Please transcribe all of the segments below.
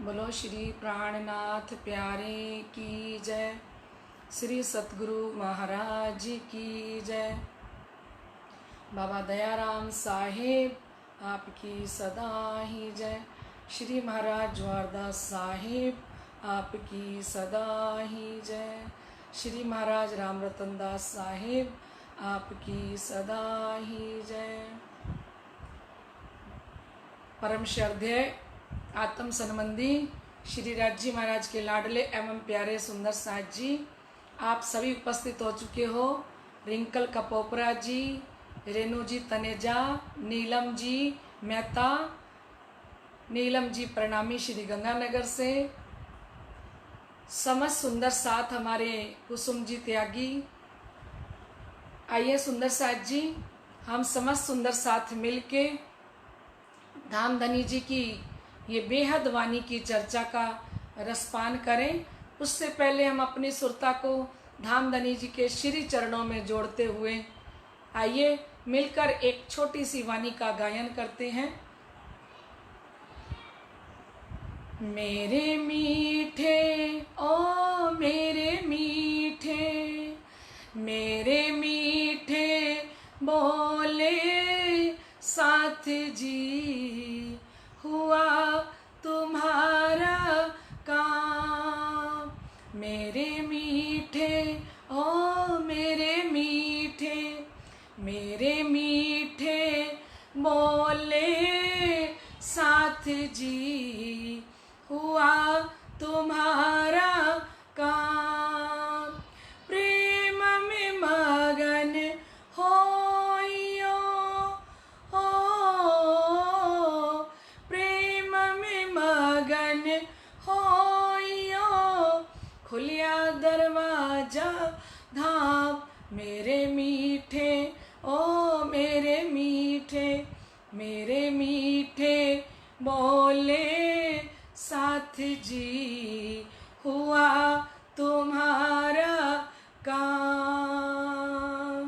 बोलो श्री प्राणनाथ प्यारे की जय। श्री सतगुरु महाराज की जय। बाबा दयाराम साहेब आपकी सदा ही जय। श्री महाराज ज्वारदास साहेब आपकी सदा ही जय। श्री महाराज राम रतन दास साहेब आपकी सदा ही जय। परम श्रद्धेय आत्म संबंधी श्री राज महाराज के लाडले एवं प्यारे सुंदर साथ जी, आप सभी उपस्थित हो चुके हो। रिंकल कपोपरा जी, रेणु जी तनेजा, नीलम जी मेहता, नीलम जी प्रणामी श्री गंगानगर से। समस्त सुंदर साथ हमारे कुसुम जी त्यागी। आइए सुंदर साथ जी, हम समस्त सुंदर साथ मिलके धामधनी जी की ये बेहद वाणी की चर्चा का रसपान करें। उससे पहले हम अपनी सुरता को धामधनी जी के श्री चरणों में जोड़ते हुए आइए मिलकर एक छोटी सी वाणी का गायन करते हैं। मेरे मीठे ओ मेरे मीठे, मेरे मीठे बोले साथ जी, हुआ तुम्हारा काम। मेरे मीठे ओ मेरे मीठे, मेरे मीठे बोले साथ जी, हुआ तुम्हारा काम। प्रेम में मगन होइयो हो, प्रेम में मगन होइयो, खुलिया दरवाजा धाम। मेरे मीठे ओ मेरे मीठे, मेरे मीठे बोले साथ जी, हुआ तुम्हारा काम।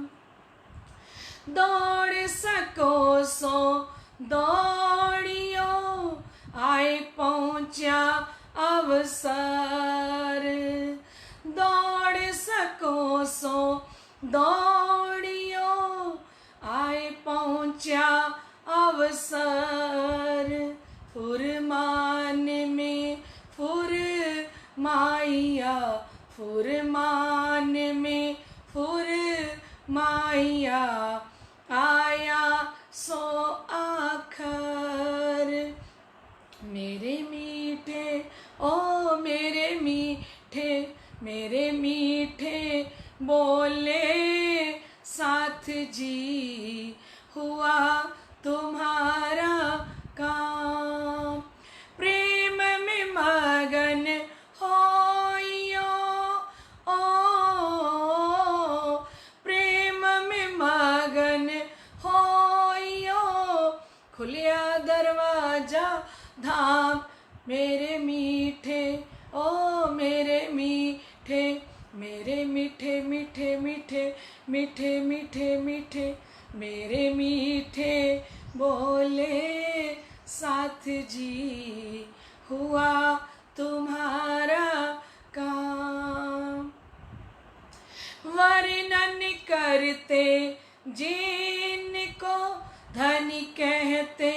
दौड़ सको सो दौड़ियो, आए पहुँचा अवसर। दौड़ सको सो दौड़ियो, आए पहुँचा अवसर। फुरमान में फुरमाइया, फुरमान में फुरमाइया, आया सो आखर। मेरे मीठे ओ मेरे मीठे, मेरे मीठे बोले साथ जी, हुआ तुम्हारा काम। प्रेम में मगन होइयो ओ, प्रेम में मगन होइयो, खुलिया दरवाजा धाम। मेरे मीठे ओ मेरे मीठे, मेरे मीठे मीठे मीठे मीठे मीठे मीठे, मेरे मीठे बोले साथ जी, हुआ तुम्हारा काम। वर्णन करते जिनको धनी कहते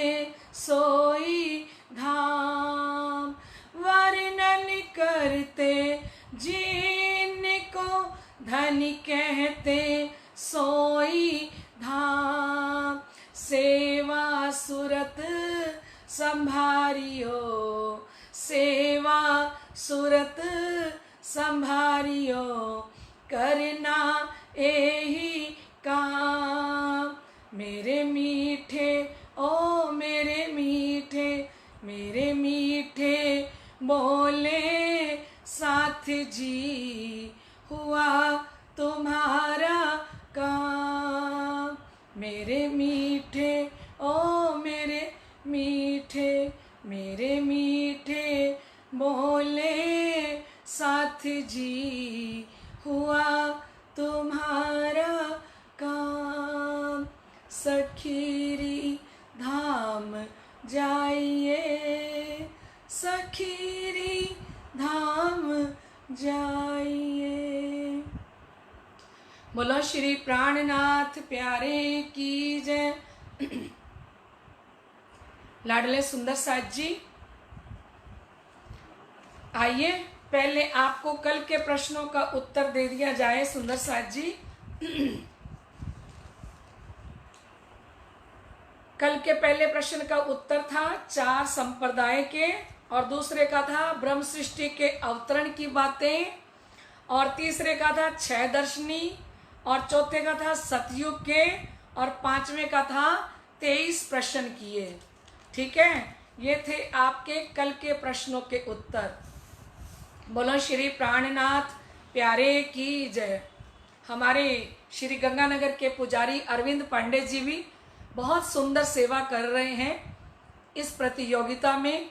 सोई धाम। वर्णन करते जिनको धनी कहते सोई धाम। सेवा सुरत संभारियो, सेवा सुरत संभारियो, करना यही काम। मेरे मीठे ओ मेरे मीठे, मेरे मीठे बोले साथ जी, हुआ तुम्हारा काम। मेरे मीठे ओ मेरे मीठे, मेरे मीठे बोले साथ जी, हुआ तुम्हारा काम। सखीरी धाम जाइए, सखीरी धाम जाइए। बोलो श्री प्राणनाथ प्यारे की जय। लाडले सुंदर साथ जी, आइए पहले आपको कल के प्रश्नों का उत्तर दे दिया जाए। सुंदर साथ जी, कल के पहले प्रश्न का उत्तर था 4 संप्रदाय के, और दूसरे का था ब्रह्म सृष्टि के अवतरण की बातें, और तीसरे का था 6 दर्शनी, और चौथे का था सतयुग के, और 5वें का था 23 प्रश्न किए। ठीक है, ये थे आपके कल के प्रश्नों के उत्तर। बोलो श्री प्राणनाथ प्यारे की जय। हमारे श्री गंगानगर के पुजारी अरविंद पांडे जी भी बहुत सुंदर सेवा कर रहे हैं। इस प्रतियोगिता में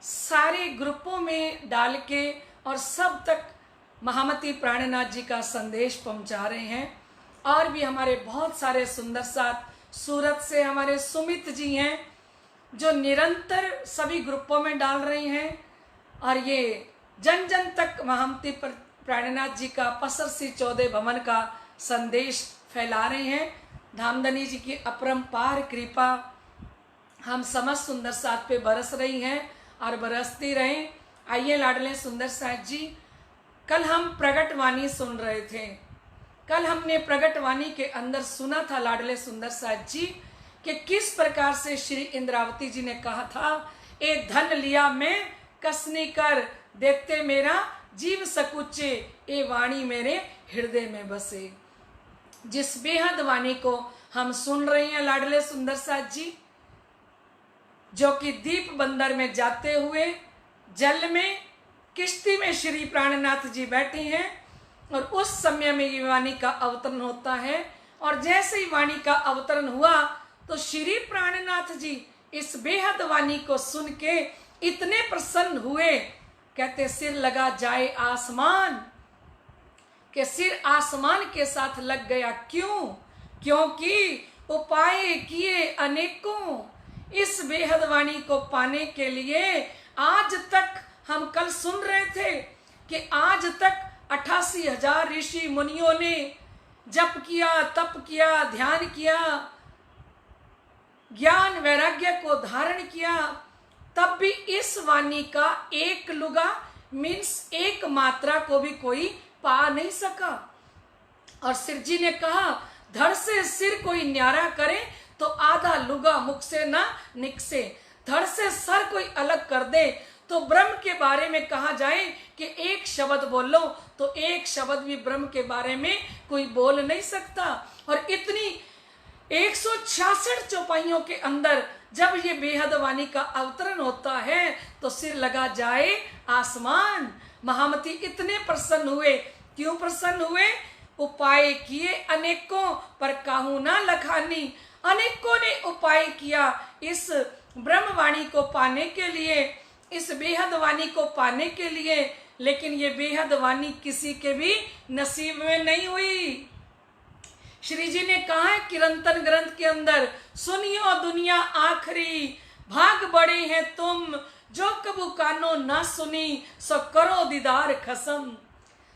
सारे ग्रुपों में डाल के और सब तक महामती प्राणनाथ जी का संदेश पहुंचा रहे हैं। और भी हमारे बहुत सारे सुंदर साथ सूरत से हमारे सुमित जी हैं जो निरंतर सभी ग्रुपों में डाल रहे हैं, और ये जन जन तक महामती प्राणनाथ जी का पसरसी 14 भवन का संदेश फैला रहे हैं। धामधनी जी की अपरंपार कृपा हम समस्त सुंदर साथ पे बरस रही हैं और बरसती रहे। आइए लाडले सुंदर साथ जी, कल हम प्रगट वाणी सुन रहे थे। कल हमने प्रगट वाणी के अंदर सुना था लाडले सुंदर साथ जी कि किस प्रकार से श्री इंद्रावती जी ने कहा था, ए धन लिया मैं कसनी कर, देखते मेरा जीव सकुचे, ए वाणी मेरे हृदय में बसे। जिस बेहद वाणी को हम सुन रहे हैं लाडले सुंदर साथ जी, जो कि दीप बंदर में जाते हुए जल में किश्ती में श्री प्राणनाथ जी बैठे हैं, और उस समय में ये वाणी का अवतरण होता है। और जैसे ही वाणी का अवतरण हुआ तो श्री प्राणनाथ जी इस बेहद वाणी को सुन के इतने प्रसन्न हुए, कहते सिर लगा जाए आसमान, के सिर आसमान के साथ लग गया। क्यों? क्योंकि उपाय किए अनेकों, इस बेहद वाणी को पाने के लिए आज तक हम कल सुन रहे थे कि आज तक 88,000 ऋषि मुनियों ने जप किया, तप किया, ध्यान किया, ज्ञान वैराग्य को धारण किया, तब भी इस वाणी का एक लुगा मीन्स एक मात्रा को भी कोई पा नहीं सका। और सिर जी ने कहा, धड़ से सिर कोई न्यारा करे तो आधा लुगा मुख से ना निकसे। धड़ से सर कोई अलग कर दे तो ब्रह्म के बारे में कहा जाए कि एक शब्द बोलो, तो एक शब्द भी ब्रह्म के बारे में कोई बोल नहीं सकता। और इतनी 166 चौपाइयों के अंदर जब ये बेहद वाणी का अवतरण होता है तो सिर लगा जाए आसमान। महामती इतने प्रसन्न हुए। क्यों प्रसन्न हुए? उपाय किए अनेकों पर काहू ना लखानी। अनेकों ने उपाय किया इस ब्रह्मवाणी को पाने के लिए, इस बेहद वाणी को पाने के लिए, लेकिन ये बेहद वाणी किसी के भी नसीब में नहीं हुई। श्री जी ने कहा है किरंतन ग्रंथ के अंदर, सुनियो दुनिया आखरी, भाग बड़े हैं तुम, जो कबू कानो ना सुनी, सो करो दीदार खसम।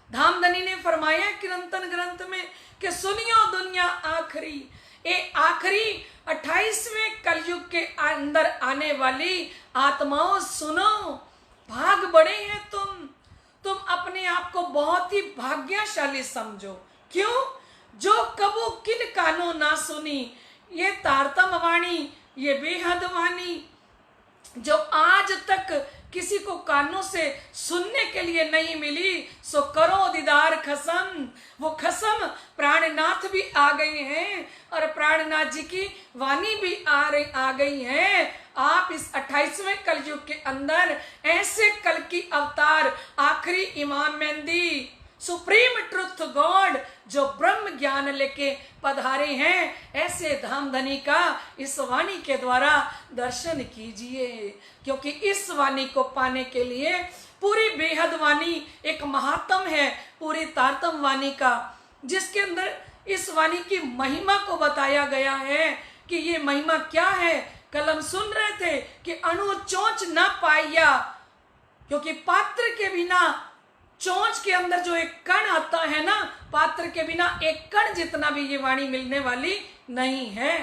धामधनी ने फरमाया किरंतन ग्रंथ में कि सुनियो दुनिया आखरी, ये आखिरी 28वें कलयुग के अंदर आने वाली आत्माओं सुनो, भाग बड़े हैं तुम अपने आप को बहुत ही भाग्यशाली समझो। क्यों? जो कबू किन कानों ना सुनी, ये तारतम वाणी, ये बेहद वाणी जो आज तक किसी को कानों से सुनने के लिए नहीं मिली, सो करो दीदार खसम। वो खसम प्राणनाथ भी आ गए हैं और प्राणनाथ जी की वाणी भी आ गई है। आप इस 28वें कलयुग के अंदर ऐसे कल की अवतार आखिरी इमाम मेहंदी, सुप्रीम ट्रुथ गॉड जो ब्रह्म ज्ञान लेके पधारे हैं, ऐसे धामधनी का इस वाणी के द्वारा दर्शन कीजिए। क्योंकि इस वाणी को पाने के लिए पूरी बेहद वाणी एक महात्म है, पूरी तारतम वाणी का, जिसके अंदर इस वाणी की महिमा को बताया गया है कि ये महिमा क्या है। कल हम सुन रहे थे कि अणु चोंच न पाइया, क्योंकि पात्र के बिना चोंच के अंदर जो एक कण आता है ना, पात्र के बिना एक कण जितना भी ये वाणी मिलने वाली नहीं है।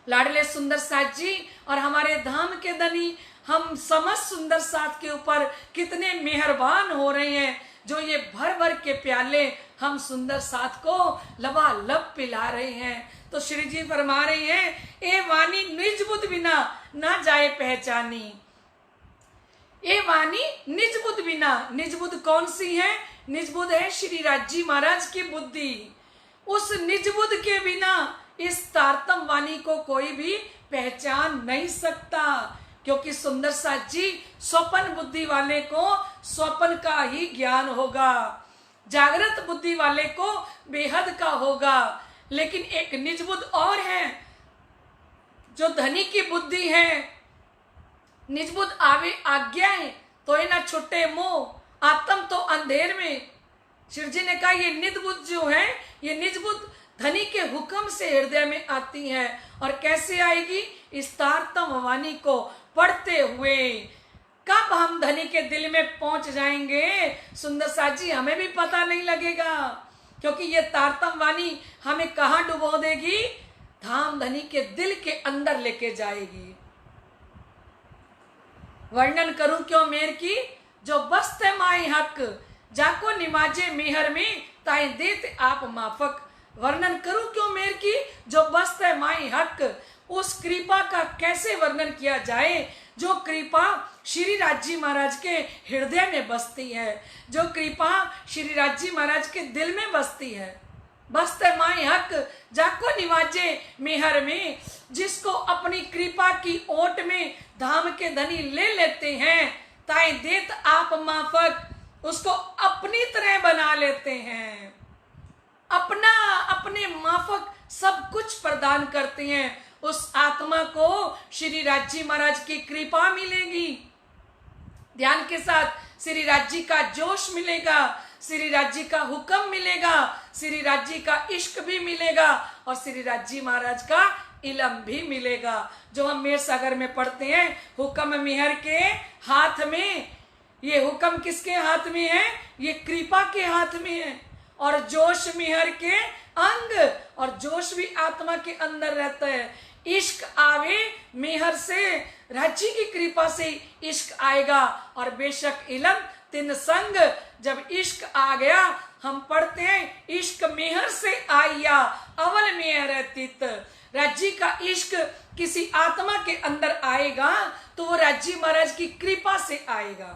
लाडले सुंदर साथ जी और हमारे धाम के धनी हम समस्त सुंदर साथ के ऊपर कितने मेहरबान हो रहे हैं, जो ये भर भर के प्याले हम सुंदर साथ को लबालब पिला रहे हैं। तो श्री जी फरमा रहे हैं, ए वाणी निज बुद्ध बिना ना जाए पहचानी। ए वाणी निज बुद्ध बिना, निज बुद्ध कौन सी है? निज बुद्ध है श्री राज जी महाराज की बुद्धि। उस निज बुद्ध के बिना इस तारतम वाणी को कोई भी पहचान नहीं सकता, क्योंकि सुंदर साथ जी स्वपन बुद्धि वाले को स्वपन का ही ज्ञान होगा, जागृत बुद्धि वाले को बेहद का होगा। लेकिन एक निज बुद्ध और है जो धनी की बुद्धि है। निज बुद्ध आवे आज्ञा है तो ये ना छुट्टे मोह, आत्म तो अंधेर में। शिव जी ने कहा ये निज बुद्ध जो है, ये निज बुद्ध धनी के हुक्म से हृदय में आती है। और कैसे आएगी? इस तारतम वाणी को पढ़ते हुए। कब हम धनी के दिल में पहुंच जाएंगे सुंदर साथ जी, हमें भी पता नहीं लगेगा, क्योंकि ये तारतम वाणी हमें कहाँ डुबो देगी? धाम धनी के दिल के अंदर लेके जाएगी। वर्णन करूं क्यों मेर की, जो बसते माई हक, जाको निमाजे मेहर में ताए देते आप माफक। वर्णन करूं क्यों मेर की, जो बसते माई हक। उस कृपा का कैसे वर्णन किया जाए जो कृपा श्री राज जी महाराज के हृदय में बसती है, जो कृपा श्री राज जी महाराज के दिल में बसती है। बसते माई हक, जाको निवाजे मेहर में, जिसको अपनी कृपा की ओट में धाम के धनी ले लेते हैं, ताए देत आप माफक, उसको अपनी तरह बना लेते हैं, अपना अपने माफक सब कुछ प्रदान करते हैं। उस आत्मा को श्री राज जी महाराज की कृपा मिलेगी, ध्यान के साथ श्री राज जी का जोश मिलेगा, श्री राज जी का हुक्म मिलेगा, श्री राज जी का इश्क भी मिलेगा और श्री राज जी महाराज का इलम भी मिलेगा। जो हम मेर सागर में पढ़ते हैं, हुक्म मेहर के हाथ में। ये हुक्म किसके हाथ में है? ये कृपा के हाथ में है। और जोश मेहर के अंग, और जोश भी आत्मा के अंदर रहता है। इश्क आवे मेहर से, राज्य की कृपा से इश्क आएगा। और बेशक इलम तिन संग, जब इश्क आ गया, हम पढ़ते हैं इश्क मेहर से आया अवल मेहर तित। राज्य का इश्क किसी आत्मा के अंदर आएगा तो वो राज्य महाराज की कृपा से आएगा।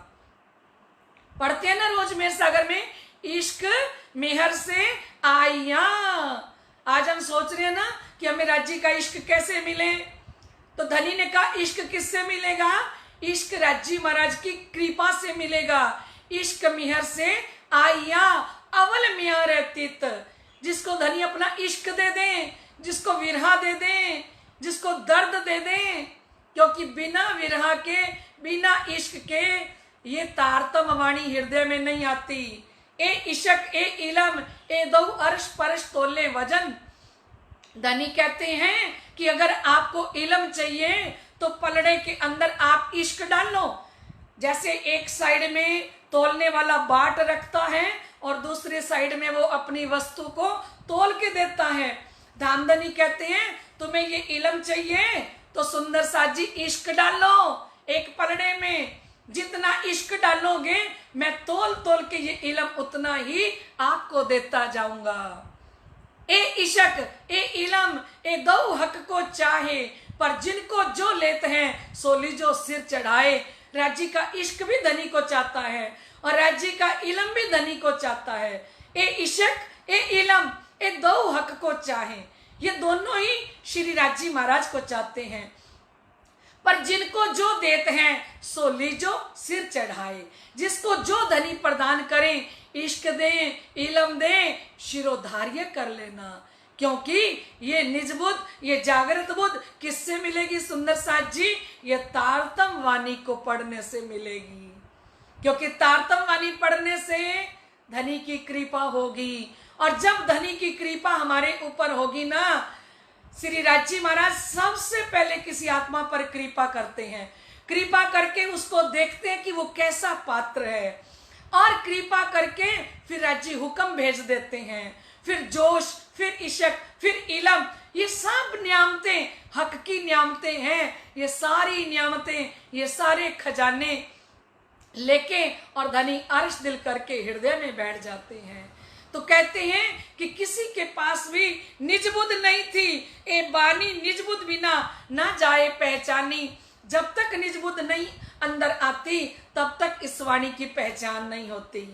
पढ़ते हैं ना रोज मेर सागर में, इश्क मेहर से आया। आज हम सोच रहे हैं ना कि हमें राज्य का इश्क कैसे मिले, तो धनी ने कहा इश्क किससे मिलेगा? इश्क राज्य महाराज की कृपा से मिलेगा। इश्क मेहर से आया अवल मेहर तित। जिसको धनी अपना इश्क दे दें, जिसको विरहा दे दें, जिसको दर्द दे दें, क्योंकि बिना विरहा के, बिना इश्क के ये तारतम वाणी हृदय में नहीं आती। ए इशक ए इलम ए दो अर्श परश तोले वजन। धनी कहते हैं कि अगर आपको इलम चाहिए तो पलड़े के अंदर आप इश्क डालो। जैसे एक साइड में तोलने वाला बाट रखता है और दूसरे साइड में वो अपनी वस्तु को तोल के देता है। धामधनी कहते हैं तुम्हें ये इलम चाहिए तो सुंदर साथ जी इश्क डालो एक पलड़े में। जितना इश्क डालोगे मैं तोल तोल के ये इलम उतना ही आपको देता जाऊंगा। ए इशक ए इलम ए दो हक को चाहे, पर जिनको जो लेते हैं सो लीजो सिर चढ़ाए। राज्य का इश्क भी धनी को चाहता है और राज्य का इलम भी धनी को चाहता है। ए इशक ए इलम ए दो हक को चाहे, ये दोनों ही श्री राज्य महाराज को चाहते हैं। पर जिनको जो देते हैं सो लीजो सिर चढ़ाए। जिसको जो धनी प्रदान करें, इश्क दें, इलम दें, शिरोधार्य कर लेना। क्योंकि ये निज बुद्ध, ये जागृत बुद्ध किससे मिलेगी सुंदर साथ जी? ये तारतम वाणी को पढ़ने से मिलेगी। क्योंकि तारतम वाणी पढ़ने से धनी की कृपा होगी, और जब धनी की कृपा हमारे ऊपर होगी ना, श्री राज्य महाराज सबसे पहले किसी आत्मा पर कृपा करते हैं। कृपा करके उसको देखते हैं कि वो कैसा पात्र है, और कृपा करके फिर राज्य हुक्म भेज देते हैं। फिर जोश, फिर इशक, फिर इलम, ये सब नियामतें हक की नियामतें हैं। ये सारी नियामतें, ये सारे खजाने लेके और धनी अर्श दिल करके हृदय में बैठ जाते हैं। तो कहते हैं कि किसी के पास भी निज बुद्ध नहीं थी, ए बानी निज बुद्ध बिना ना जाए पहचानी। जब तक निज बुद्ध नहीं अंदर आती तब तक इस वाणी की पहचान नहीं होती।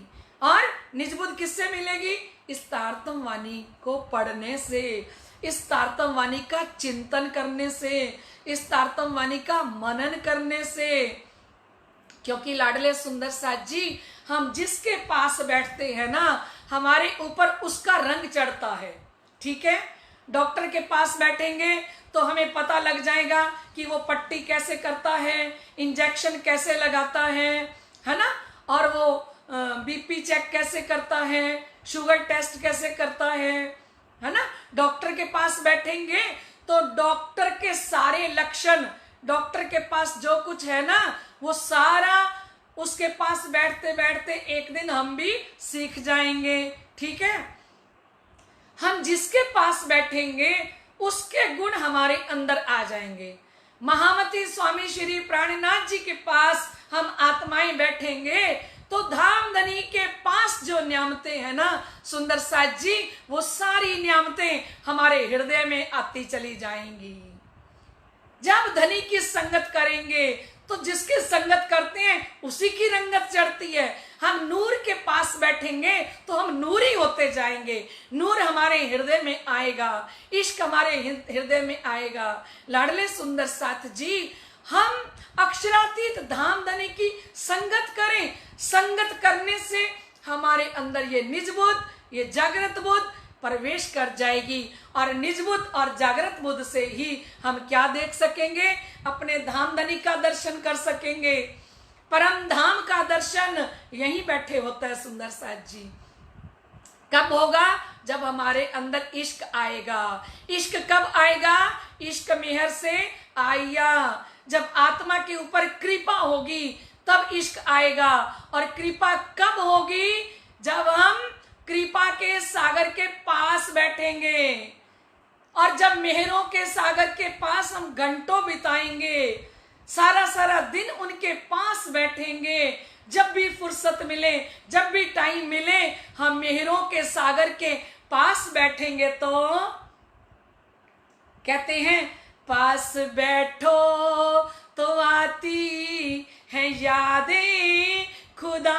और निज बुद्ध किससे मिलेगी? इस तारतम वाणी को पढ़ने से, इस तारतम वाणी का चिंतन करने से, इस तारतम वाणी का मनन करने से। क्योंकि लाडले सुंदर साथ जी, हम जिसके पास बैठते हैं ना, हमारे ऊपर उसका रंग चढ़ता है। ठीक है, डॉक्टर के पास बैठेंगे तो हमें पता लग जाएगा कि वो पट्टी कैसे करता है, इंजेक्शन कैसे लगाता है ना, और वो बीपी चेक कैसे करता है, शुगर टेस्ट कैसे करता है ना। डॉक्टर के पास बैठेंगे तो डॉक्टर के सारे लक्षण, डॉक्टर के पास जो कुछ है ना, वो सारा उसके पास बैठते बैठते एक दिन हम भी सीख जाएंगे। ठीक है, हम जिसके पास बैठेंगे उसके गुण हमारे अंदर आ जाएंगे। महामती स्वामी श्री प्राणनाथ जी के पास हम आत्माएं बैठेंगे तो धामधनी के पास जो नियामतें हैं ना सुंदर साथ जी, वो सारी नियामतें हमारे हृदय में आती चली जाएंगी। जब धनी की संगत करेंगे तो जिसकी संगत करते हैं उसी की रंगत चढ़ती है। हम नूर के पास बैठेंगे तो हम नूरी होते जाएंगे, नूर हमारे हृदय में आएगा, इश्क हमारे हृदय में आएगा। लाडले सुंदर साथ जी, हम अक्षरातीत धामधनी की संगत करें। संगत करने से हमारे अंदर ये निज बुद्ध, ये जागृत बुद्ध प्रवेश कर जाएगी, और निज बुद्ध और जागृत बुद्ध से ही हम क्या देख सकेंगे? अपने धामधनी का दर्शन कर सकेंगे। परम धाम का दर्शन यहीं बैठे होता है सुंदर साथ जी। कब होगा? जब हमारे अंदर इश्क आएगा। इश्क कब आएगा? इश्क मेहर से आया। जब आत्मा के ऊपर कृपा होगी तब इश्क आएगा। और कृपा कब होगी? जब हम कृपा के सागर के पास बैठेंगे। और जब मेहरों के सागर के पास हम घंटों बिताएंगे, सारा सारा दिन उनके पास बैठेंगे, जब भी फुर्सत मिले, जब भी टाइम मिले, हम मेहरों के सागर के पास बैठेंगे तो कहते हैं पास बैठो तो आती है यादें खुदा,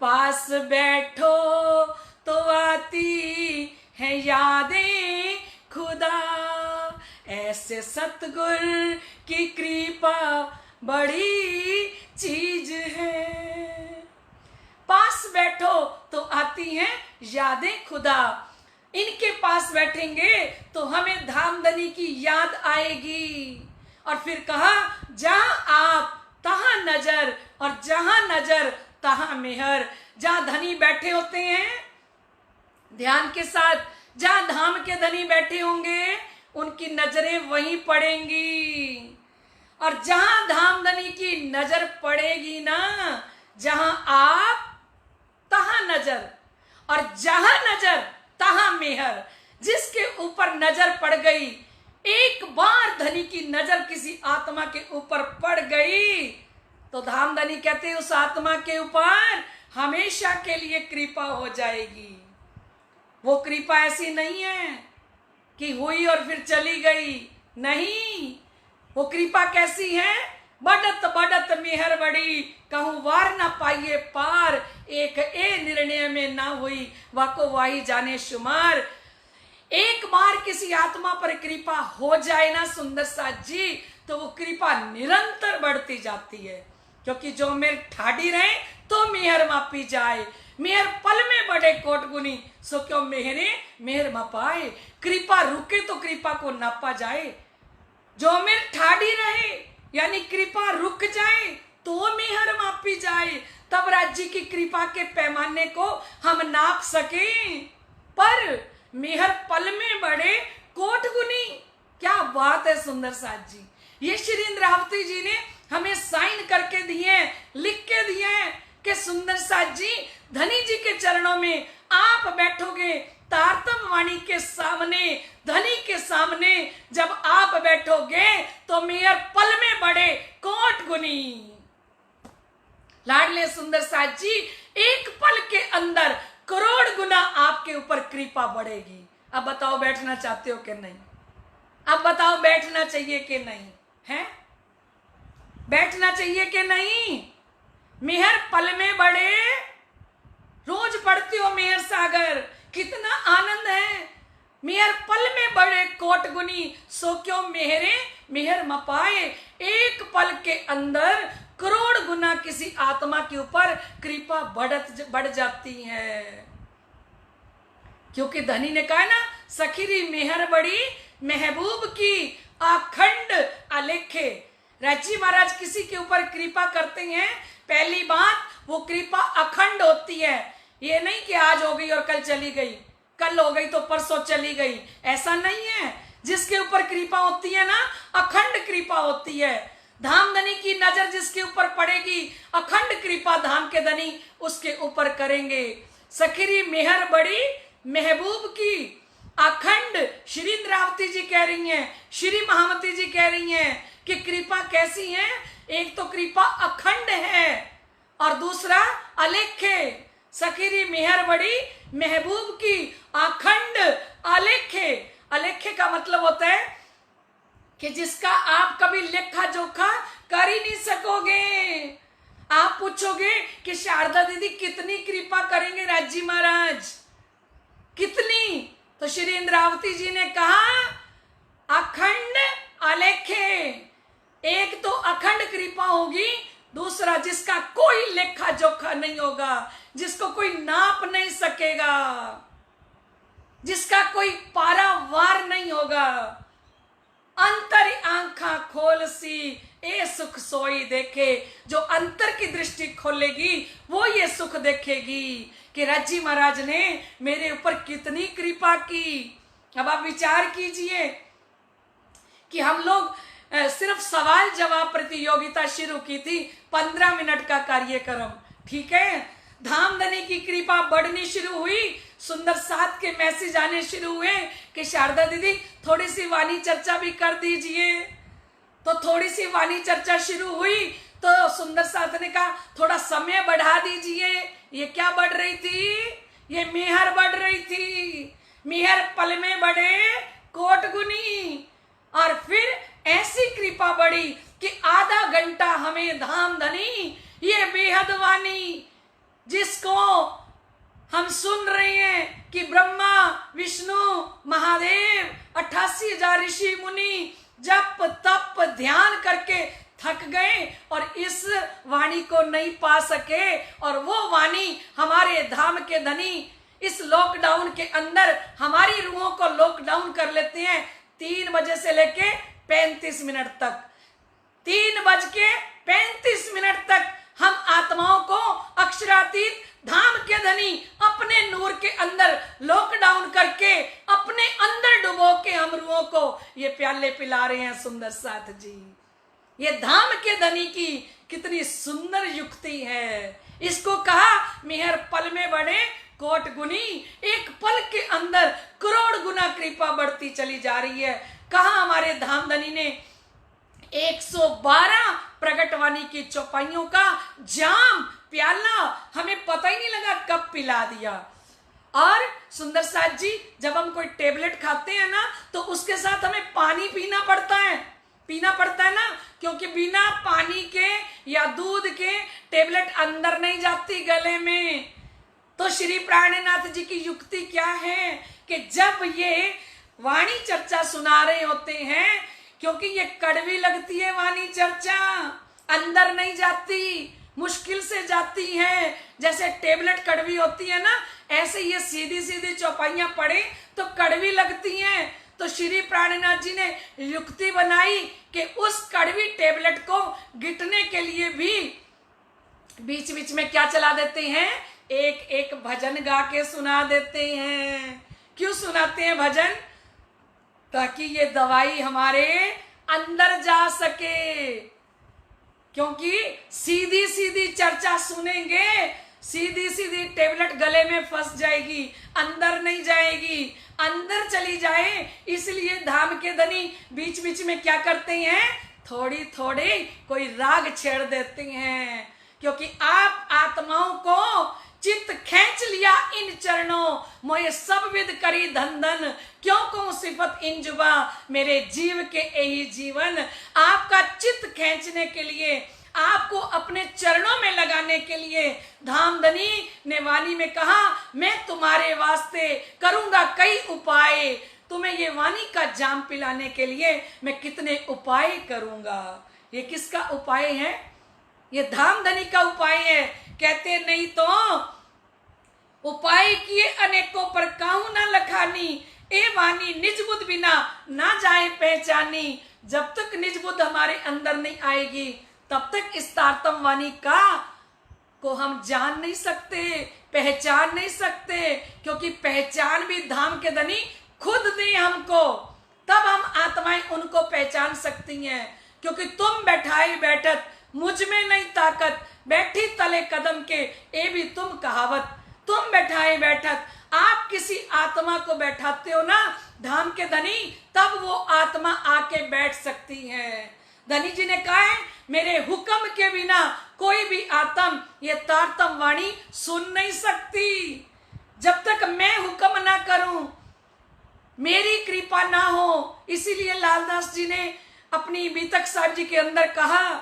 पास बैठो तो आती है यादें खुदा, ऐसे सतगुर की कृपा बड़ी चीज है। पास बैठो तो आती हैं यादें खुदा। इनके पास बैठेंगे तो हमें धामधनी की याद आएगी। और फिर कहा जहां आप तहां नजर, और जहां नजर तहां मेहर। जहां धनी बैठे होते हैं ध्यान के साथ, जहां धाम के धनी बैठे होंगे उनकी नजरें वहीं पड़ेंगी। और जहां धामधनी की नजर पड़ेगी ना, जहां आप तहां नजर, और जहां नजर तहां मेहर। जिसके ऊपर नजर पड़ गई, एक बार धनी की नजर किसी आत्मा के ऊपर पड़ गई तो धामधनी कहते हैं उस आत्मा के ऊपर हमेशा के लिए कृपा हो जाएगी। वो कृपा ऐसी नहीं है कि हुई और फिर चली गई, नहीं। वो कृपा कैसी है? बढ़त बढ़त मेहर बड़ी, कहूं वार ना पाइए पार, एक ए निर्णय में ना हुई वाको वाही जाने शुमार। एक बार किसी आत्मा पर कृपा हो जाए ना सुंदर साथ जी, तो वो कृपा निरंतर बढ़ती जाती है। क्योंकि जो मेर ठाडी रहे तो मेहर मापी जाए, मेहर पल में बढ़े कोट गुनी, सो क्यों मेहरे मेहर मापाए। कृपा रुके तो कृपा को नापा जाए। जो मेर ठाडी रहे यानी कृपा रुक जाए तो मेहर मापी जाए, तब राज्य की कृपा के पैमाने को हम नाप सकें। पर मेहर पल में बढ़े कोट गुनी, क्या बात है सुंदर साथ जी। ये श्री इंद्रावती जी ने हमें साइन करके दिए हैं, लिख के दिए हैं कि सुंदर साथ जी धनी जी के चरणों में आप बैठोगे, तारतम वाणी के सामने, धनी के सामने जब आप बैठोगे तो मेयर पल में बढ़े कोट गुनी। लाडले सुंदर साथ जी, एक पल के अंदर करोड़ गुना आपके ऊपर कृपा बढ़ेगी। अब बताओ बैठना चाहते हो कि नहीं? अब बताओ बैठना चाहिए कि नहीं? है बैठना चाहिए कि नहीं? मेहर पल में बढ़े। रोज पढ़ती हो मेहर सागर, कितना आनंद है। मेहर पल में बढ़े कोट गुनी, सो क्यों मेहरे मेहर मपाए। एक पल के अंदर करोड़ गुना किसी आत्मा के ऊपर कृपा बढ़ जाती है। क्योंकि धनी ने कहा ना, सखीरी मेहर बड़ी महबूब की अखंड अलेखे। राजी महाराज किसी के ऊपर कृपा करते हैं, पहली बात वो कृपा अखंड होती है। ये नहीं कि आज हो गई और कल चली गई, कल हो गई तो परसों चली गई, ऐसा नहीं है। जिसके ऊपर कृपा होती है ना, अखंड कृपा होती है। धाम धनी की नजर जिसके ऊपर पड़ेगी, अखंड कृपा धाम के धनी उसके ऊपर करेंगे। सखीरी मेहर बड़ी महबूब की अखंड। श्री इंद्रावती जी कह रही हैं, श्री महामती जी कह रही हैं कि कृपा कैसी है। एक तो कृपा अखंड है और दूसरा अलेखे। सखीरी मेहर बड़ी महबूब की अखंड अलेखे। अलेखे का मतलब होता है कि जिसका आप कभी लेखा जोखा कर ही नहीं सकोगे। आप पूछोगे कि शारदा दीदी कितनी कृपा करेंगे राजी महाराज, कितनी? तो श्री इंद्रावती जी ने कहा अखंड अलेखे। एक तो अखंड कृपा होगी, दूसरा जिसका कोई लेखा जोखा नहीं होगा, जिसको कोई नाप नहीं सकेगा, जिसका कोई पारावार नहीं होगा। अंतर आंखा खोल सी ए सुख सोई देखे। जो अंतर की दृष्टि खोलेगी वो ये सुख देखेगी कि राजी महाराज ने मेरे ऊपर कितनी कृपा की। अब आप विचार कीजिए कि हम लोग सिर्फ सवाल जवाब प्रतियोगिता शुरू की थी, 15 मिनट का कार्यक्रम, ठीक है। धामधनी की कृपा बढ़नी शुरू हुई, सुंदर साथ के मैसेज आने शुरू हुए कि शारदा दीदी थोड़ी सी वाणी चर्चा भी कर दीजिए। तो थोड़ी सी वाणी चर्चा शुरू हुई तो सुंदर साथ ने कहा थोड़ा समय बढ़ा दीजिए। ये क्या बढ़ रही थी? ये मेहर बढ़ रही थी। मेहर पल में बढ़े कोट गुनी। और फिर ऐसी कृपा बढ़ी कि आधा घंटा हमें धामधनी ये बेहद वाणी, जिसको हम सुन रहे हैं कि ब्रह्मा विष्णु महादेव 88,000 ऋषि मुनि जप तप ध्यान करके थक गए और इस वाणी को नहीं पा सके। और वो वाणी हमारे धाम के धनी इस लॉकडाउन के अंदर हमारी रूहों को लॉकडाउन कर लेते हैं 3 बजे से लेके 35 मिनट तक। 3:35 तक हम आत्माओं को अक्षरातीत धाम के धनी अपने नूर के अंदर लॉकडाउन करके अपने अंदर डुबो के हम रूहों को ये प्याले पिला रहे हैं सुंदर साथ जी। ये धाम के धनी की कितनी सुंदर युक्ति है। इसको कहा मेहर पल में बढ़े कोट गुनी। एक पल के अंदर करोड़ गुना कृपा बढ़ती चली जा रही है। कहा हमारे धाम धनी ने 112 प्रगटवाणी की चौपाइयों का जाम प्याला हमें पता ही नहीं लगा कब पिला दिया। और सुंदर साथ जी जब हम कोई टेबलेट खाते हैं ना तो उसके साथ हमें पानी पीना पड़ता है ना, क्योंकि बिना पानी के या दूध के टेबलेट अंदर नहीं जाती गले में। तो श्री प्राणनाथ जी की युक्ति क्या है कि जब ये वाणी चर्चा सुना रहे होते हैं, क्योंकि ये कड़वी लगती है वाणी चर्चा, अंदर नहीं जाती, मुश्किल से जाती है। जैसे टेबलेट कड़वी होती है ना, ऐसे ये सीधी सीधी चौपाइयां पढ़े तो कड़वी लगती हैं। तो श्री प्राणनाथ जी ने युक्ति बनाई कि उस कड़वी टेबलेट को गिटने के लिए भी बीच बीच में क्या चला देते हैं, एक एक भजन गा के सुना देते हैं। क्यों सुनाते हैं भजन? ताकि ये दवाई हमारे अंदर जा सके। क्योंकि सीधी सीधी चर्चा सुनेंगे, सीधी सीधी टेबलेट गले में फंस जाएगी, अंदर नहीं जाएगी, अंदर चली जाए। इसलिए धाम के धनी बीच बीच में क्या करते हैं, थोड़ी थोड़ी कोई राग छेड़ देते हैं। क्योंकि आप आत्माओं को चित्त खींच लिया इन चरणों, मोये सब विद करी धन धन, क्यों को सिफत इन जुबा, मेरे जीव के यही जीवन। आपका चित्त खींचने के लिए, आपको अपने चरणों में लगाने के लिए धामधनी ने वाणी में कहा, मैं तुम्हारे वास्ते करूंगा कई उपाय। तुम्हें ये वाणी का जाम पिलाने के लिए मैं कितने उपाय करूंगा। ये किसका उपाय है? ये धामधनी का उपाय है। कहते नहीं तो उपाय किए अनेकों पर काहू ना लखानी, ए वाणी निज बुद्ध बिना ना जाए पहचानी। जब तक निज बुद्ध हमारे अंदर नहीं आएगी तब तक इस तारतम वाणी का को हम जान नहीं सकते, पहचान नहीं सकते। क्योंकि पहचान भी धाम के धनी खुद दे हमको, तब हम आत्माएं उनको पहचान सकती हैं। क्योंकि तुम बैठाई बैठत मुझ में नहीं ताकत, बैठी तले कदम के ए भी तुम कहावत। तुम बैठाए बैठत, आप किसी आत्मा को बैठाते हो ना धाम के धनी, तब वो आत्मा आके बैठ सकती है। धनी जी ने कहा है, मेरे हुक्म के बिना कोई भी आत्म ये तारतम वाणी सुन नहीं सकती। जब तक मैं हुक्म ना करूं, मेरी कृपा ना हो। इसीलिए लालदास जी ने अपनी बीतक साहब जी के अंदर कहा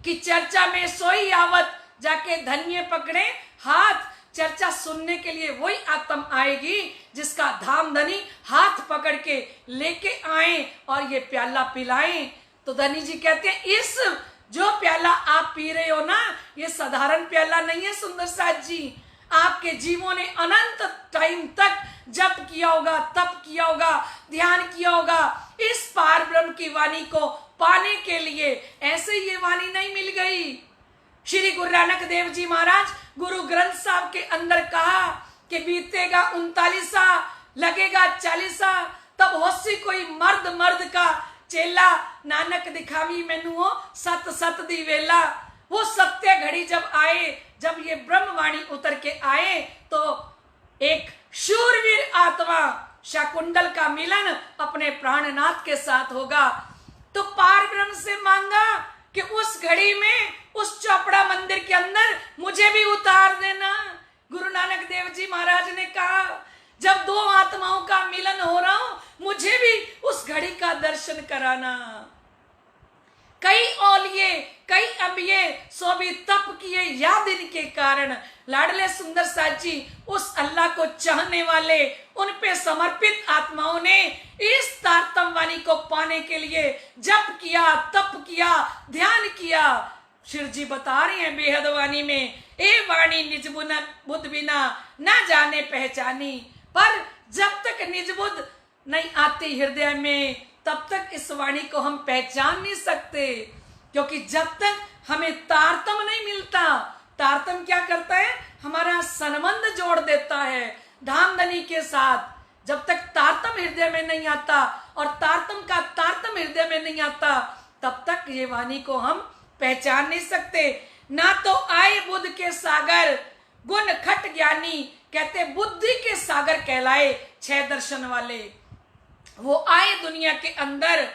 कि चर्चा में सोई आवत, जाके धन्य पकड़े हाथ। चर्चा सुनने के लिए वही आत्म आएगी जिसका धाम धनी हाथ पकड़ के लेके आए और ये प्याला पिलाएं। तो धनी जी कहते हैं, इस जो प्याला आप पी रहे हो ना, ये साधारण प्याला नहीं है सुंदर साथ जी। आपके जीवों ने अनंत टाइम तक जप किया होगा, तप किया होगा, ध्यान किया होगा इस पार ब्रह्म की वाणी को पाने के लिए। ऐसे ये वाणी नहीं मिल गई। श्री गुरु नानक देव जी महाराज गुरु ग्रंथ साहब के अंदर कहा कि बीतेगा 39 लगेगा 40, तब होसी कोई मर्द का चेला, नानक दिखावी मैनू हो सत सत दी वेला। वो सत्य घड़ी जब आए, जब ये ब्रह्मवाणी उतर के आए, तो एक शूरवीर आत्मा शाकुंडल का मिलन अपने प्राणनाथ के साथ होगा। तो पार ब्रह्म से मांगा कि उस घड़ी में उस चौपड़ा मंदिर के अंदर मुझे भी उतार देना। गुरु नानक देव जी महाराज ने कहा, जब दो आत्माओं का मिलन हो रहा हो, मुझे भी उस घड़ी का दर्शन कराना। कई औलिये कई अम्बिये सो भी तप किए याद इनके कारण। लाडले सुंदर साथ जी उस अल्लाह को चाहने वाले, उन पे समर्पित आत्माओं ने इस तारतम वाणी को पाने के लिए जप किया, तप किया, ध्यान किया। शिव जी बता रहे हैं बेहद वाणी में, ए वाणी निज बुद्ध बिना ना जाने पहचानी। पर जब तक निज बुद्ध नहीं आती हृदय में, तब तक इस वाणी को हम पहचान नहीं सकते। क्योंकि जब तक हमें तारतम नहीं मिलता, तारतम क्या करता है, हमारा संबंध जोड़ देता है धामधनी के साथ। जब तक तारतम हृदय में नहीं आता और तारतम का तारतम हृदय में नहीं आता, तब तक ये वाणी को हम पहचान नहीं सकते। ना तो आए बुद्ध के सागर गुण खट ज्ञानी, कहते बुद्धि के सागर कहलाए 6 दर्शन वाले। वो आए दुनिया के अंदर।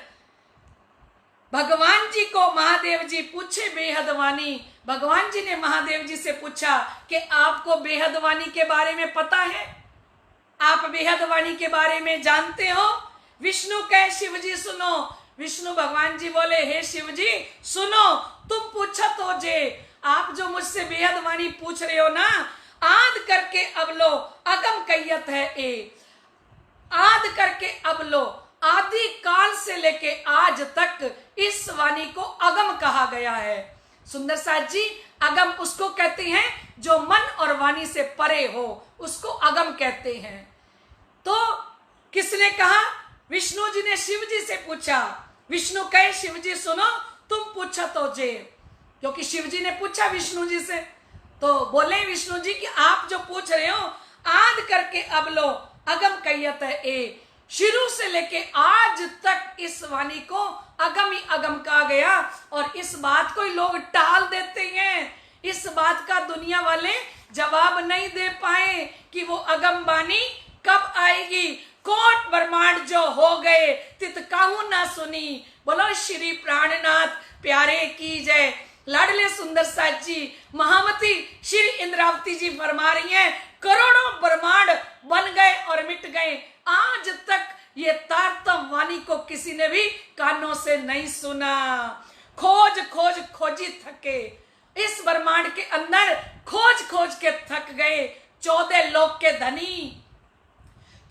भगवान जी को महादेव जी पूछे बेहद वाणी। भगवान जी ने महादेव जी से पूछा कि आपको बेहद वाणी के बारे में पता है, आप बेहद वाणी के बारे में जानते हो? विष्णु कहे शिव जी सुनो। विष्णु भगवान जी बोले, हे शिव जी सुनो, तुम पूछत हो जे, आप जो मुझसे बेहद वाणी पूछ रहे हो ना, आद करके अब लो अगम कहियत है ए। आद करके अब लो, आदि काल से लेके आज तक इस वाणी को अगम कहा गया है। सुंदर साथ जी, अगम उसको कहते हैं जो मन और वाणी से परे हो, उसको अगम कहते हैं। तो किसने कहा? विष्णु जी ने शिव जी से पूछा। विष्णु कहे शिव जी सुनो, तुम पूछो तो जे, क्योंकि शिव जी ने पूछा विष्णु जी से, तो बोले विष्णु जी कि आप जो पूछ रहे हो, आद करके अब लो अगम कहियत है ए। शुरू से लेके आज तक इस वाणी को अगम ही अगम कहा गया, और इस बात को लोग टाल देते हैं। इस बात का दुनिया वाले जवाब नहीं दे पाए कि वो अगम वाणी कब आएगी। कोट ब्रह्मांड जो हो गए तित काहू ना सुनी। बोलो श्री प्राणनाथ प्यारे की जय। लाडले सुंदर साथ जी महामती श्री इंद्रावती जी फरमा रही हैं, करोड़ों ब्रह्मांड बन गए और मिट गए, आज तक ये तारतम वाणी को किसी ने भी कानों से नहीं सुना। खोज खोज खोजी थके, इस ब्रह्मांड के अंदर खोज खोज के थक गए। 14 लोक के धनी,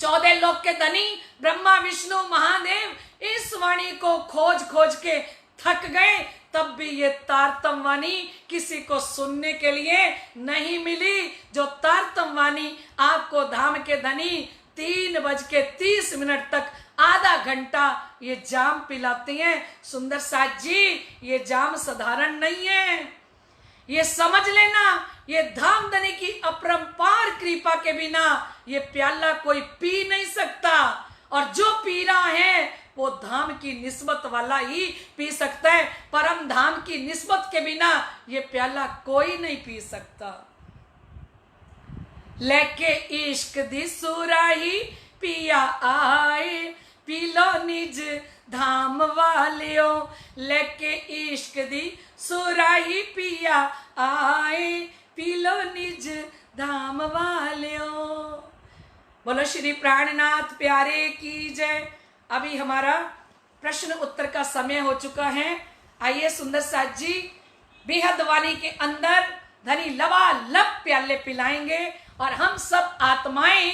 14 लोक के धनी ब्रह्मा विष्णु महादेव इस वाणी को खोज खोज के थक गए, तब भी ये तारतम वाणी किसी को सुनने के लिए नहीं मिली। जो तारतम वाणी आपको धाम के धनी 3:30 तक आधा घंटा ये जाम पिलाते हैं। सुंदर साथ जी ये जाम साधारण नहीं है, ये समझ लेना। ये धाम धनी की अपरंपार कृपा के बिना ये प्याला कोई पी नहीं सकता, और जो पी रहा है वो धाम की निस्बत वाला ही पी सकता है। परम धाम की निस्बत के बिना ये प्याला कोई नहीं पी सकता। लेके इश्क दी सुराही पिया आए, पी लो निज धाम वालियो। लेके इश्क दी सुराही पिया आए, पी लो निज धाम वालियो। बोलो श्री प्राणनाथ प्यारे की जय। अभी हमारा प्रश्न उत्तर का समय हो चुका है। आइए सुंदर साथ जी बेहद वाणी के अंदर धनी लबालब प्याले पिलाएंगे, और हम सब आत्माएं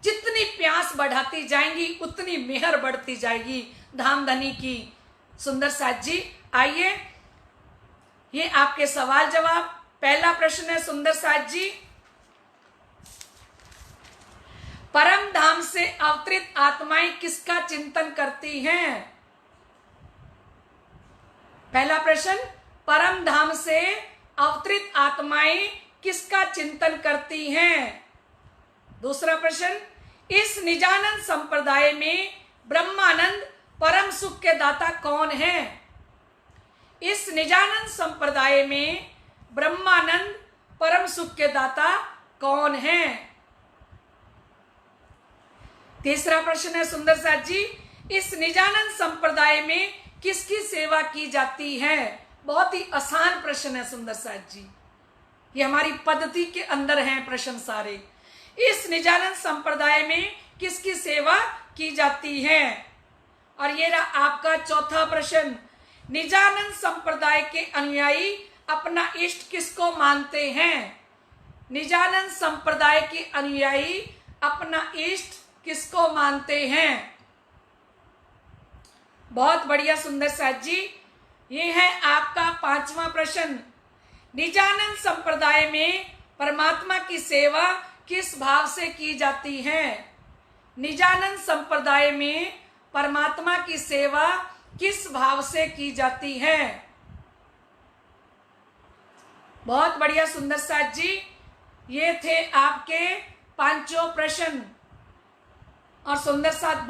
जितनी प्यास बढ़ाती जाएंगी उतनी मेहर बढ़ती जाएगी धाम धनी की। सुंदर साथ जी आइए, ये आपके सवाल जवाब। पहला प्रश्न है सुंदर साथ जी, परम धाम से अवतरित आत्माएं किसका चिंतन करती हैं? पहला प्रश्न, परम धाम से अवतरित आत्माएं किसका चिंतन करती हैं? दूसरा प्रश्न, इस निजानंद संप्रदाय में ब्रह्मानंद परम सुख के दाता कौन है? इस निजानंद संप्रदाय में ब्रह्मानंद परम सुख के दाता कौन है? तीसरा प्रश्न है सुंदर साथ जी, इस निजानंद संप्रदाय में किसकी सेवा की जाती है? बहुत ही आसान प्रश्न है सुंदर साथ जी, ये हमारी पद्धति के अंदर हैं प्रश्न सारे। इस निजानंद संप्रदाय में किसकी सेवा की जाती है? और ये रहा आपका चौथा प्रश्न, निजानंद संप्रदाय के अनुयायी अपना इष्ट किसको मानते हैं? निजानंद संप्रदाय के अनुयायी अपना इष्ट किसको मानते हैं? बहुत बढ़िया सुंदर साथ जी, ये है आपका पांचवा प्रश्न। निजानंद संप्रदाय में परमात्मा की सेवा किस भाव से की जाती है? निजानंद संप्रदाय में परमात्मा की सेवा किस भाव से की जाती है? बहुत बढ़िया सुंदर साथ जी, ये थे आपके पांचों प्रश्न। और सुंदर साथ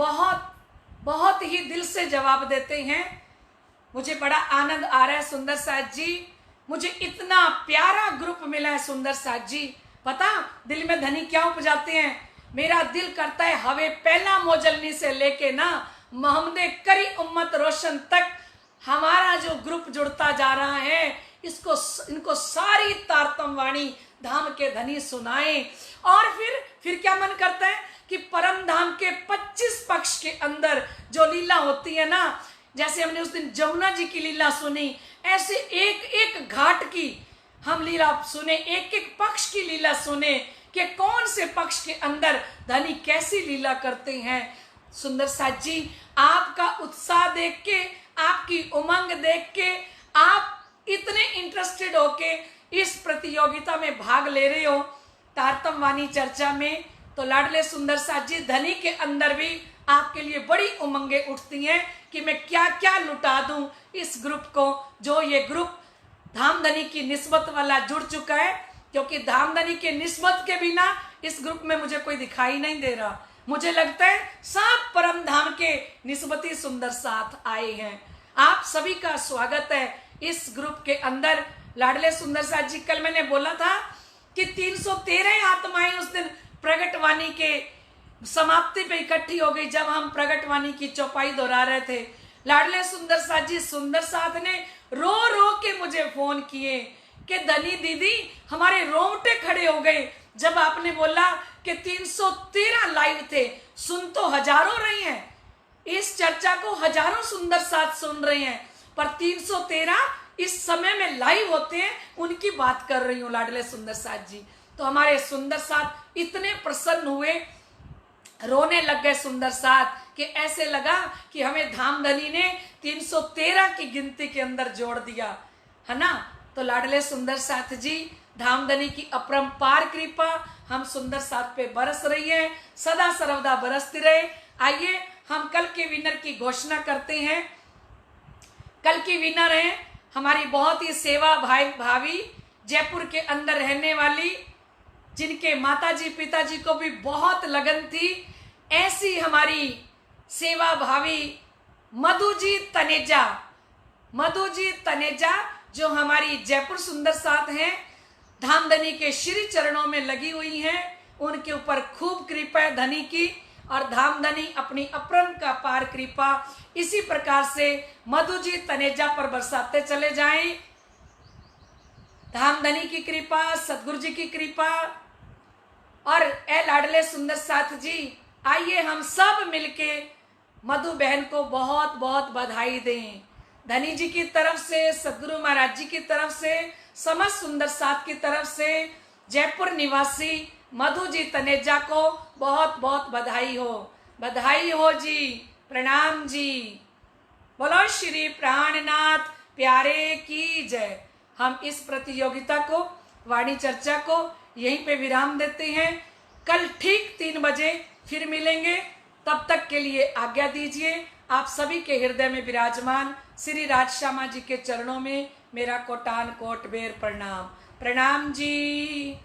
बहुत ही दिल से जवाब देते हैं। मुझे बड़ा आनंद आ रहा है सुंदर साथ जी, मुझे इतना प्यारा ग्रुप मिला है सुंदर साथ जी। पता दिल में धनी क्या उपजाते हैं? मेरा दिल करता है हवे पहला मोजलनी से लेके ना मोहम्मदे करी उम्मत रोशन तक हमारा जो ग्रुप जुड़ता जा रहा है, इनको सारी तारतम वाणी धाम के धनी सुनाएं। और फिर क्या मन करता है कि परम धाम के 25 पक्ष के अंदर जो लीला होती है ना, जैसे हमने उस दिन जमुना जी की लीला सुनी, ऐसे एक एक घाट की हम लीला सुने, एक एक पक्ष की लीला सुने कि कौन से पक्ष के अंदर धनी कैसी लीला करते हैं। सुंदर साथ जी, आपका उत्साह देख के, आपकी उमंग देख के, आप इतने इंटरेस्टेड होके इस प्रतियोगिता में भाग ले रहे हो तारतम वाणी चर्चा में, तो लाडले सुंदर साथ जी धनी के अंदर भी आपके लिए बड़ी उमंगे उठती हैं कि मैं क्या क्या लुटा दूं इस ग्रुप को, जो ये ग्रुप धामधनी की निस्बत वाला जुड़ चुका है। क्योंकि धामधनी के निस्बत के बिना इस ग्रुप में मुझे कोई दिखाई नहीं दे रहा। मुझे लगता है सब परम धाम के निस्बती सुंदर साथ आए हैं। आप सभी का स्वागत है इस ग्रुप के अंदर। लाडले सुंदर साथ जी, कल मैंने बोला था कि 313 आत्माएं उस दिन प्रगटवाणी के समाप्ति पे इकट्ठी हो गई, जब हम प्रगटवाणी की चौपाई दोहरा रहे थे। लाडले सुंदर साथ जी सुंदर साथ ने रो रो के मुझे फोन किए कि धनी दीदी हमारे रोंगटे खड़े हो गए जब आपने बोला कि 313 लाइव थे। सुन तो हजारों रही हैं, इस चर्चा को हजारों सुंदर साथ सुन रहे हैं, पर 313 इस समय में लाइव होते हैं, उनकी बात कर रही हूँ लाडले सुंदर साथ जी। तो हमारे सुंदर साथ इतने प्रसन्न हुए, रोने लग गए सुंदर साथ, कि ऐसे लगा कि हमें धामधनी ने 313 की गिनती के अंदर जोड़ दिया, है ना। तो लाडले सुंदर साथ जी, धामधनी की अपरंपार कृपा हम सुंदर साथ पे बरस रही है, सदा सर्वदा बरसती रहे। आइए हम कल के विनर की घोषणा करते हैं। कल की विनर है हमारी बहुत ही सेवा भावी जयपुर के अंदर रहने वाली, जिनके माताजी पिताजी को भी बहुत लगन थी, ऐसी हमारी सेवा भावी मधुजी तनेजा। मधुजी तनेजा जो हमारी जयपुर सुंदर साथ हैं, धामधनी के श्री चरणों में लगी हुई हैं, उनके ऊपर खूब कृपा है धनी की, और धामधनी अपनी अपरम का पार कृपा इसी प्रकार से मधुजी तनेजा पर बरसाते चले जाएं। धामधनी की कृपा, सदगुरु जी की कृपा। और ए लाडले सुंदर साथ जी, आइए हम सब मिलके मधु बहन को बहुत बहुत बधाई दें। धनी जी की तरफ से, सदगुरु महाराज जी की तरफ से, समस्त सुंदर साथ की तरफ से जयपुर निवासी मधु जी तनेजा को बहुत बहुत बधाई हो। बधाई हो जी, प्रणाम जी। बोलो श्री प्राणनाथ प्यारे की जय। हम इस प्रतियोगिता को, वाणी चर्चा को यहीं पे विराम देते हैं। कल ठीक 3 बजे फिर मिलेंगे, तब तक के लिए आज्ञा दीजिए। आप सभी के हृदय में विराजमान श्री राजश्यामा जी के चरणों में मेरा कोटान कोट बेर प्रणाम। प्रणाम जी।